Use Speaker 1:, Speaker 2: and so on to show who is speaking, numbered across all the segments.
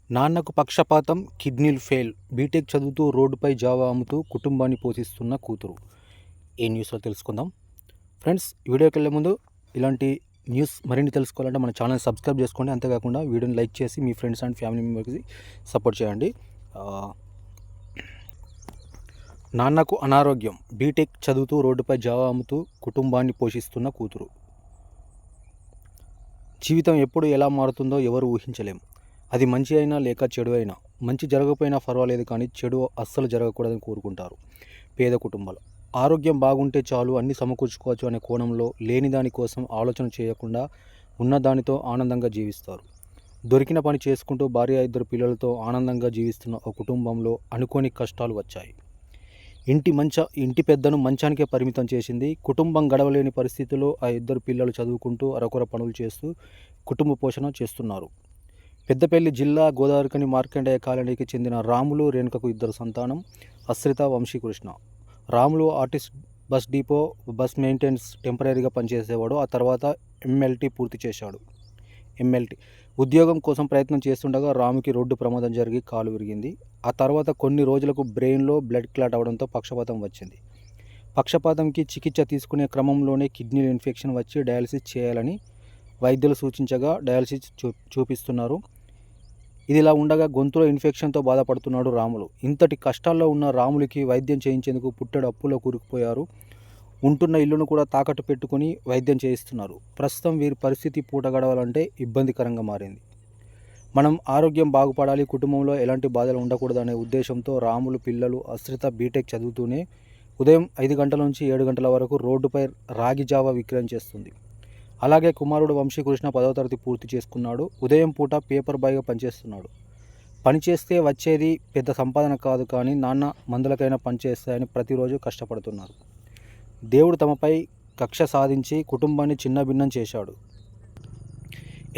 Speaker 1: నాన్నకు పక్షపాతం, కిడ్నీలు ఫెయిల్. బీటెక్ చదువుతూ రోడ్డుపై జావా అమ్ముతూ కుటుంబాన్ని పోషిస్తున్న కూతురు. ఏ న్యూస్లో తెలుసుకుందాం. ఫ్రెండ్స్, వీడియోకి వెళ్ళే ముందు ఇలాంటి న్యూస్ మరిన్ని తెలుసుకోవాలంటే మన ఛానల్ సబ్స్క్రైబ్ చేసుకోండి. అంతేకాకుండా వీడియోని లైక్ చేసి మీ ఫ్రెండ్స్ అండ్ ఫ్యామిలీ మెంబర్స్కి సపోర్ట్ చేయండి. నాన్నకు అనారోగ్యం, బీటెక్ చదువుతూ రోడ్డుపై జావా అమ్ముతూ కుటుంబాన్ని పోషిస్తున్న కూతురు. జీవితం ఎప్పుడు ఎలా మారుతుందో ఎవరు ఊహించలేం. అది మంచి అయినా లేక చెడు అయినా. మంచి జరగకపోయినా పర్వాలేదు, కానీ చెడు అస్సలు జరగకూడదని కోరుకుంటారు పేద కుటుంబాలు. ఆరోగ్యం బాగుంటే చాలు, అన్ని సమకూర్చుకోవచ్చు అనే కోణంలో లేని దానికోసం ఆలోచన చేయకుండా ఉన్నదానితో ఆనందంగా జీవిస్తారు. దొరికిన పని చేసుకుంటూ భార్య, 2 పిల్లలతో ఆనందంగా జీవిస్తున్న ఒక కుటుంబంలో అనుకోని కష్టాలు వచ్చాయి. ఇంటి పెద్దను మంచానికే పరిమితం చేసింది. కుటుంబం గడవలేని పరిస్థితుల్లో ఆ 2 పిల్లలు చదువుకుంటూ అరకొర పనులు చేస్తూ కుటుంబ పోషణ చేస్తున్నారు. పెద్దపల్లి జిల్లా గోదావరికని మార్కండేయ కాలనీకి చెందిన రాములు, రేణుకకు 2 సంతానం, Ashritha, Vamsikrishna. Ramulu RTC bus depot bus maintenance టెంపరీగా పనిచేసేవాడు. ఆ తర్వాత ఎంఎల్టీ పూర్తి చేశాడు. ఉద్యోగం కోసం ప్రయత్నం చేస్తుండగా రాముకి రోడ్డు ప్రమాదం జరిగి కాలు విరిగింది. ఆ తర్వాత కొన్ని రోజులకు బ్రెయిన్లో బ్లడ్ క్లాట్ అవడంతో పక్షపాతం వచ్చింది. పక్షపాతంకి చికిత్స తీసుకునే క్రమంలోనే కిడ్నీలో ఇన్ఫెక్షన్ వచ్చి డయాలసిస్ చేయాలని వైద్యులు సూచించగా డయాలసిస్ చూపిస్తున్నారు. ఇదిలా ఉండగా గొంతులో ఇన్ఫెక్షన్తో బాధపడుతున్నాడు రాములు. ఇంతటి కష్టాల్లో ఉన్న రాములకి వైద్యం చేయించేందుకు పుట్టెడు అప్పులో కూరుకుపోయారు. ఉంటున్న ఇల్లును కూడా తాకట్టు పెట్టుకుని వైద్యం చేయిస్తున్నారు. ప్రస్తుతం వీరి పరిస్థితి పూట గడవాలంటే ఇబ్బందికరంగా మారింది. మనం ఆరోగ్యం బాగుపడాలి, కుటుంబంలో ఎలాంటి బాధలు ఉండకూడదనే ఉద్దేశంతో రాములు పిల్లలు అశ్రిత బీటెక్ చదువుతూనే ఉదయం 5 గంటల నుంచి 7 గంటల వరకు రోడ్డుపై రాగి జావా విక్రయం చేస్తుంది. అలాగే కుమారుడు వంశీకృష్ణ 10వ తరగతి పూర్తి చేసుకున్నాడు. ఉదయం పూట పేపర్ బాయ్గా పనిచేస్తున్నాడు. పనిచేస్తే వచ్చేది పెద్ద సంపాదన కాదు, కానీ నాన్న మందులకైనా పనిచేస్తాయని ప్రతిరోజు కష్టపడుతున్నారు. దేవుడు తమపై కక్ష సాధించి కుటుంబాన్ని చిన్నభిన్నం చేశాడు.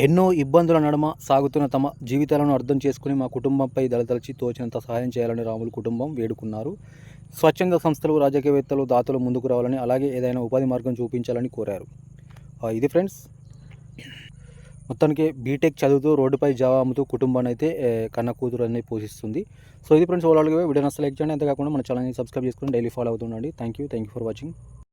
Speaker 1: ఎన్నో ఇబ్బందుల నడుమ సాగుతున్న తమ జీవితాలను అర్థం చేసుకుని మా కుటుంబంపై దళతలిచి తోచినంత సహాయం చేయాలని రాములు కుటుంబం వేడుకున్నారు. స్వచ్ఛంద సంస్థలు, రాజకీయవేత్తలు, దాతలు ముందుకు రావాలని, అలాగే ఏదైనా ఉపాధి మార్గం చూపించాలని కోరారు. ఇది ఫ్రెండ్స్, మొత్తానికి బీటెక్ చదువుతూ రోడ్డుపై జావా అమ్ముతూ కుటుంబాన్ని అయితే కన్న కూతురు అనేది పోషిస్తుంది. సో ఇది ఫ్రెండ్స్, ఓవరాల్గా వీడియో నచ్చ లైక్ చేయండి. అంతేకాకుండా మన ఛానల్ని సబ్స్క్రైబ్ చేసుకుని డైలీ ఫాలో అవుతుండండి. Thank you for watching.